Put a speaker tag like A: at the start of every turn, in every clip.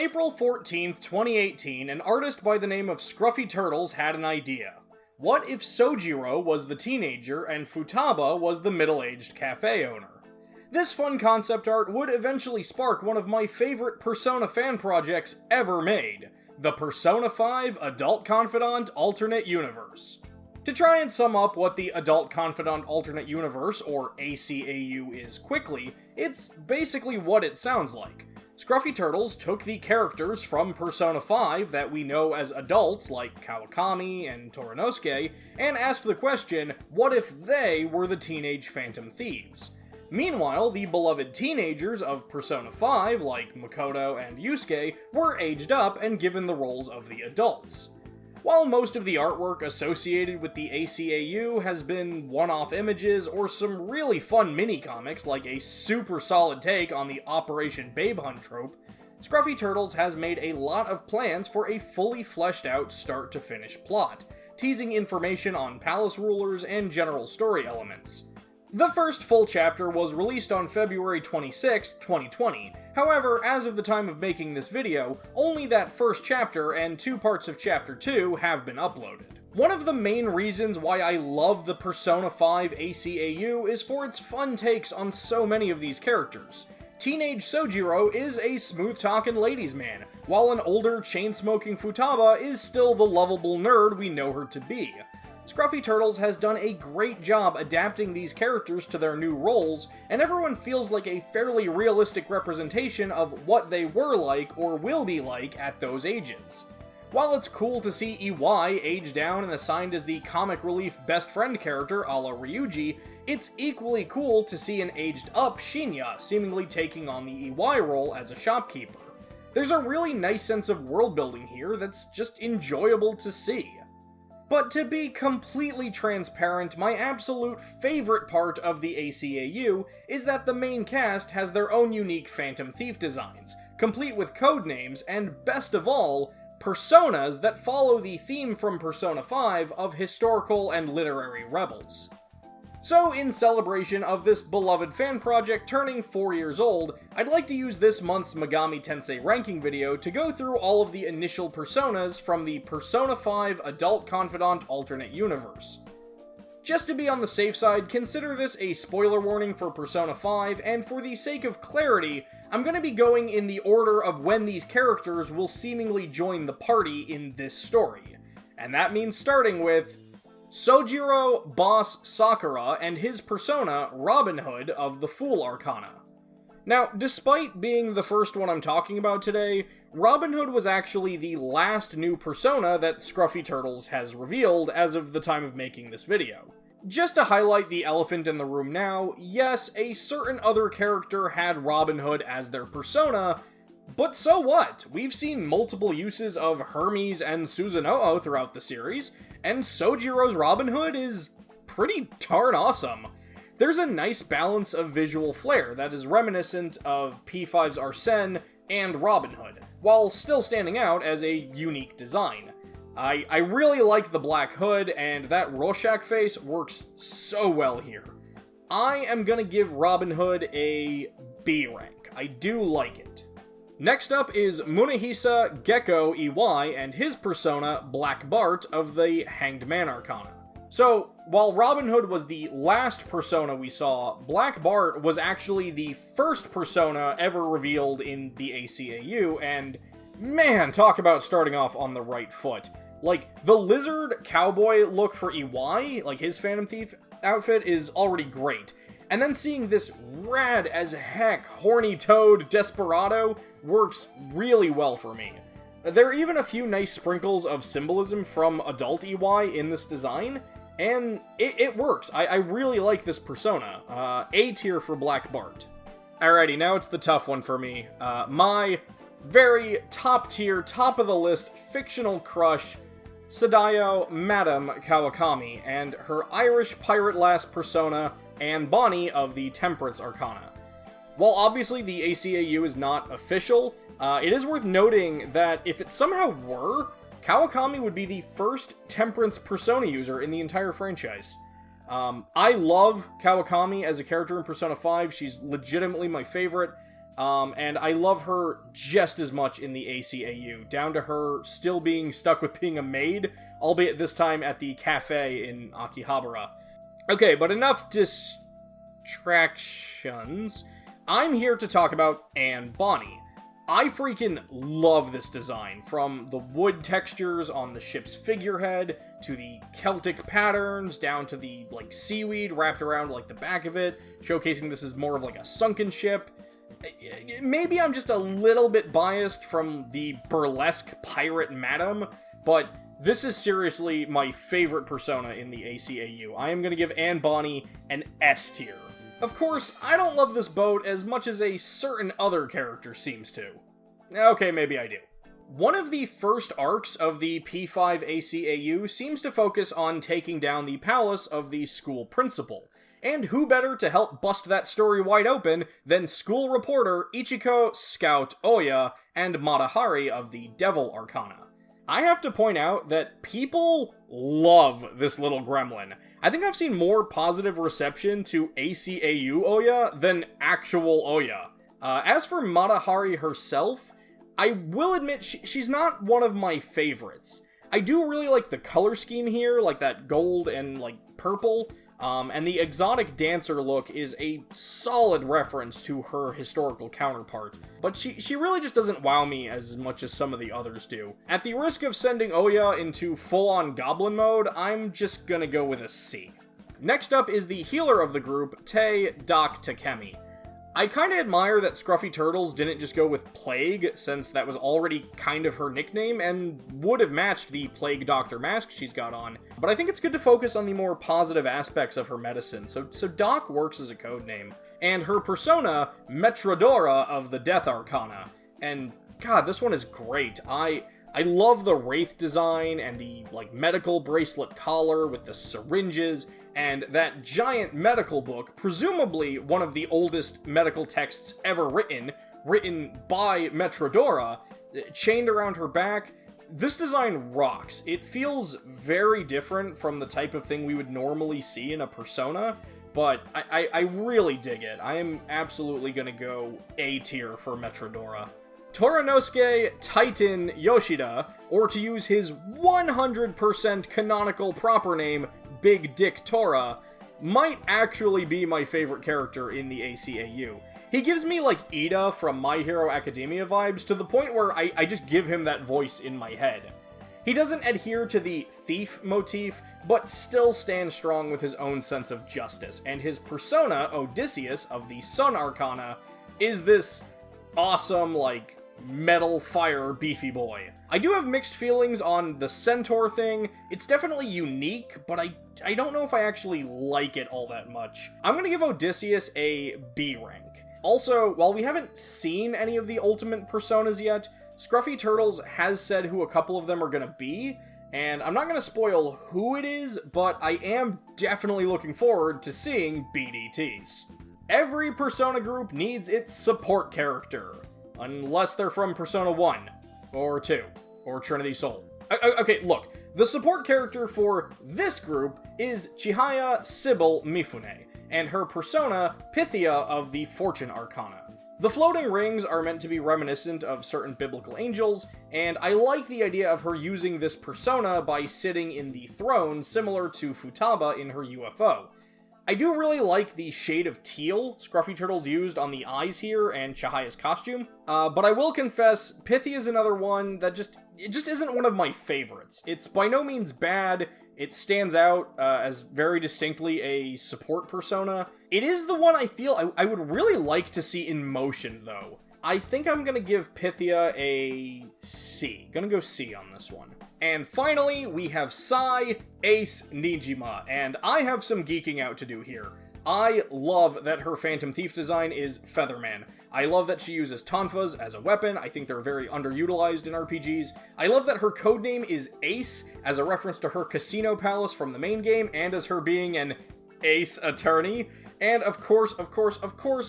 A: On April 14th, 2018, an artist by the name of ScruffyTurtles had an idea. What if Sojiro was the teenager and Futaba was the middle-aged cafe owner? This fun concept art would eventually spark one of my favorite Persona fan projects ever made, the Persona 5 Adult Confidant Alternate Universe. To try and sum up what the Adult Confidant Alternate Universe, or ACAU, is quickly, it's basically what it sounds like. ScruffyTurtles took the characters from Persona 5 that we know as adults, like Kawakami and Toranosuke, and asked the question, what if they were the teenage Phantom Thieves? Meanwhile, the beloved teenagers of Persona 5, like Makoto and Yusuke, were aged up and given the roles of the adults. While most of the artwork associated with the ACAU has been one-off images or some really fun mini-comics like a super solid take on the Operation Babe Hunt trope, ScruffyTurtles has made a lot of plans for a fully fleshed out start-to-finish plot, teasing information on palace rulers and general story elements. The first full chapter was released on February 26, 2020. However, as of the time of making this video, only that first chapter and 2 parts of Chapter 2 have been uploaded. One of the main reasons why I love the Persona 5 ACAU is for its fun takes on so many of these characters. Teenage Sojiro is a smooth-talking ladies' man, while an older, chain-smoking Futaba is still the lovable nerd we know her to be. ScruffyTurtles has done a great job adapting these characters to their new roles, and everyone feels like a fairly realistic representation of what they were like or will be like at those ages. While it's cool to see Iwai aged down and assigned as the comic relief best friend character a la Ryuji, it's equally cool to see an aged up Shinya seemingly taking on the Iwai role as a shopkeeper. There's a really nice sense of world building here that's just enjoyable to see. But to be completely transparent, my absolute favorite part of the ACAU is that the main cast has their own unique Phantom Thief designs, complete with code names, and best of all, personas that follow the theme from Persona 5 of historical and literary rebels. So, in celebration of this beloved fan project turning 4 years old, I'd like to use this month's Megami Tensei ranking video to go through all of the initial personas from the Persona 5 Adult Confidant Alternate Universe. Just to be on the safe side, consider this a spoiler warning for Persona 5, and for the sake of clarity, I'm going to be going in the order of when these characters will seemingly join the party in this story. And that means starting with Sojiro, boss Sakura, and his persona, Robin Hood of the Sun Arcana. Now, despite being the first one I'm talking about today, Robin Hood was actually the last new persona that ScruffyTurtles has revealed as of the time of making this video. Just to highlight the elephant in the room now, yes, a certain other character had Robin Hood as their persona, but so what? We've seen multiple uses of Hermes and Susanoo throughout the series, and Sojiro's Robin Hood is pretty darn awesome. There's a nice balance of visual flair that is reminiscent of P5's Arsene and Robin Hood, while still standing out as a unique design. I really like the black hood, and that Rorschach face works so well here. I am gonna give Robin Hood a B rank. I do like it. Next up is Munehisa Gecko Iwai and his persona, Black Bart of the Hanged Man Arcana. So, while Robin Hood was the last persona we saw, Black Bart was actually the first persona ever revealed in the ACAU, and man, talk about starting off on the right foot. Like, the lizard cowboy look for Iwai, like his Phantom Thief outfit, is already great. And then seeing this rad as heck horny toad desperado works really well for me. There are even a few nice sprinkles of symbolism from adult Iwai in this design, and it works. I really like this persona. A tier for Black Bart. Alrighty, now it's the tough one for me. My very top tier, top of the list fictional crush, Sadayo Madame Kawakami, and her Irish pirate lass persona, Anne Bonny of the Temperance Arcana. While obviously the ACAU is not official, it is worth noting that if it somehow were, Kawakami would be the first Temperance persona user in the entire franchise. I love Kawakami as a character in Persona 5, she's legitimately my favorite, And I love her just as much in the ACAU, down to her still being stuck with being a maid, albeit this time at the cafe in Akihabara. Okay, but enough distractions. I'm here to talk about Anne Bonny. I freaking love this design, from the wood textures on the ship's figurehead, to the Celtic patterns, down to the, seaweed wrapped around, the back of it, showcasing this as more of, a sunken ship. Maybe I'm just a little bit biased from the burlesque pirate madam, but this is seriously my favorite persona in the ACAU. I am going to give Anne Bonny an S tier. Of course, I don't love this boat as much as a certain other character seems to. Okay, maybe I do. One of the first arcs of the P5 ACAU seems to focus on taking down the palace of the school principal. And who better to help bust that story wide open than school reporter Ichiko Scout Oya and Matahari of the Devil Arcana. I have to point out that people love this little gremlin. I think I've seen more positive reception to ACAU Oya than actual Oya. As for Matahari herself, I will admit she's not one of my favorites. I do really like the color scheme here, like that gold and purple, and the exotic dancer look is a solid reference to her historical counterpart, but she really just doesn't wow me as much as some of the others do. At the risk of sending Oya into full-on goblin mode, I'm just gonna go with a C. Next up is the healer of the group, Tei Doc Takemi. I kinda admire that ScruffyTurtles didn't just go with Plague, since that was already kind of her nickname, and would have matched the Plague Doctor mask she's got on, but I think it's good to focus on the more positive aspects of her medicine, so Doc works as a codename. And her persona, Metrodora of the Death Arcana, and god, this one is great. I love the Wraith design, and the, medical bracelet collar with the syringes, and that giant medical book, presumably one of the oldest medical texts ever written by Metrodora, chained around her back. This design rocks. It feels very different from the type of thing we would normally see in a persona, but I really dig it. I am absolutely gonna go A tier for Metrodora. Toranosuke Titan Yoshida, or to use his 100% canonical proper name, Big Dick Tora, might actually be my favorite character in the ACAU. He gives me Ida from My Hero Academia vibes, to the point where I just give him that voice in my head. He doesn't adhere to the thief motif, but still stands strong with his own sense of justice, and his persona, Odysseus of the Sun Arcana, is this awesome, metal fire beefy boy. I do have mixed feelings on the centaur thing. It's definitely unique, but I don't know if I actually like it all that much. I'm gonna give Odysseus a B rank. Also, while we haven't seen any of the ultimate personas yet, ScruffyTurtles has said who a couple of them are gonna be, and I'm not gonna spoil who it is, but I am definitely looking forward to seeing BDTs. Every persona group needs its support character. Unless they're from Persona 1, or 2, or Trinity Soul. Okay, look, the support character for this group is Chihaya Sybil Mifune, and her persona, Pythia of the Fortune Arcana. The floating rings are meant to be reminiscent of certain biblical angels, and I like the idea of her using this persona by sitting in the throne, similar to Futaba in her UFO. I do really like the shade of teal ScruffyTurtles used on the eyes here and Chihaya's costume, but I will confess, Pythia is another one that just isn't one of my favorites. It's by no means bad, it stands out as very distinctly a support persona. It is the one I feel I would really like to see in motion, though. I think I'm gonna give Pythia a C. Gonna go C on this one. And finally, we have Psy Ace Nijima, and I have some geeking out to do here. I love that her Phantom Thief design is Featherman. I love that she uses tonfas as a weapon. I think they're very underutilized in RPGs. I love that her codename is Ace, as a reference to her casino palace from the main game, and as her being an ace attorney. And of course,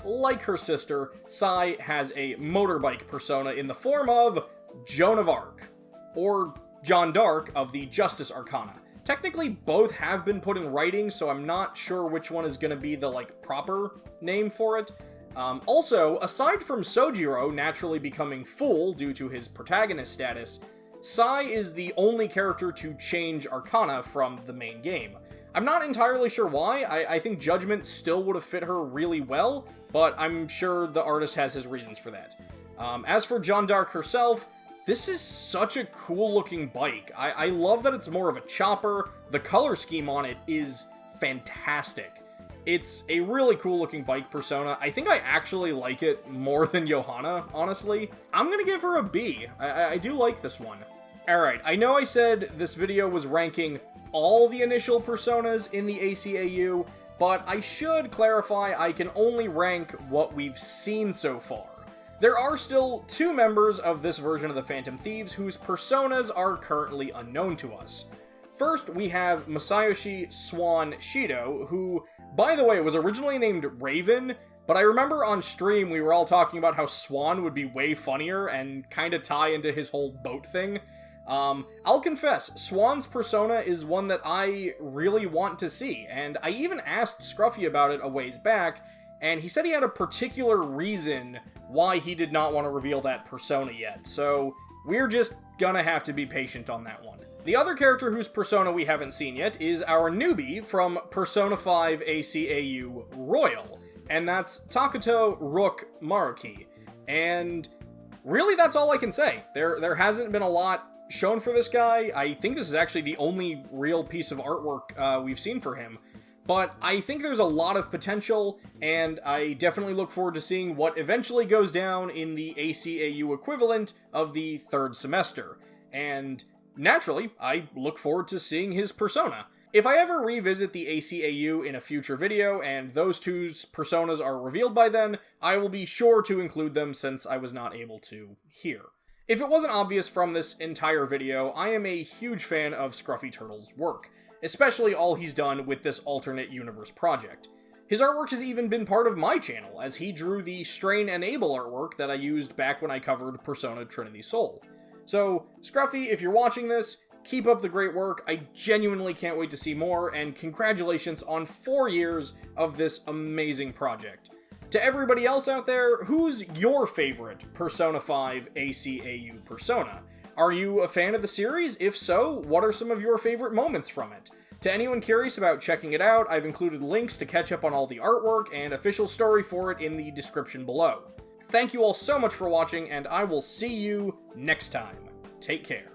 A: like her sister, Psy has a motorbike persona in the form of Joan of Arc, or John Dark of the Justice Arcana. Technically, both have been put in writing, so I'm not sure which one is going to be the, proper name for it. Also, aside from Sojiro naturally becoming full due to his protagonist status, Psy is the only character to change Arcana from the main game. I'm not entirely sure why. I think Judgment still would have fit her really well, but I'm sure the artist has his reasons for that. As for Jeanne d'Arc herself, this is such a cool looking bike. I love that it's more of a chopper. The color scheme on it is fantastic. It's a really cool looking bike persona. I think I actually like it more than Johanna, honestly. I'm gonna give her a B. I do like this one. Alright, I know I said this video was ranking all the initial personas in the ACAU, but I should clarify I can only rank what we've seen so far. There are still 2 members of this version of the Phantom Thieves whose personas are currently unknown to us. First, we have Masayoshi Swan Shido, who, by the way, was originally named Raven, but I remember on stream we were all talking about how Swan would be way funnier and kinda tie into his whole boat thing. I'll confess, Swan's persona is one that I really want to see, and I even asked Scruffy about it a ways back, and he said he had a particular reason why he did not want to reveal that persona yet, so we're just gonna have to be patient on that one. The other character whose persona we haven't seen yet is our newbie from Persona 5 ACAU Royal, and that's Takuto Rook Maruki. And really that's all I can say. There hasn't been a lot shown for this guy. I think this is actually the only real piece of artwork we've seen for him. But I think there's a lot of potential, and I definitely look forward to seeing what eventually goes down in the ACAU equivalent of the 3rd semester. And naturally, I look forward to seeing his persona. If I ever revisit the ACAU in a future video, and those 2's personas are revealed by then, I will be sure to include them since I was not able to here. If it wasn't obvious from this entire video, I am a huge fan of ScruffyTurtles' work, especially all he's done with this alternate universe project. His artwork has even been part of my channel, as he drew the Strain Enable artwork that I used back when I covered Persona Trinity Soul. So, Scruffy, if you're watching this, keep up the great work. I genuinely can't wait to see more, and congratulations on 4 years of this amazing project. To everybody else out there, who's your favorite Persona 5 ACAU persona? Are you a fan of the series? If so, what are some of your favorite moments from it? To anyone curious about checking it out, I've included links to catch up on all the artwork and official story for it in the description below. Thank you all so much for watching, and I will see you next time. Take care.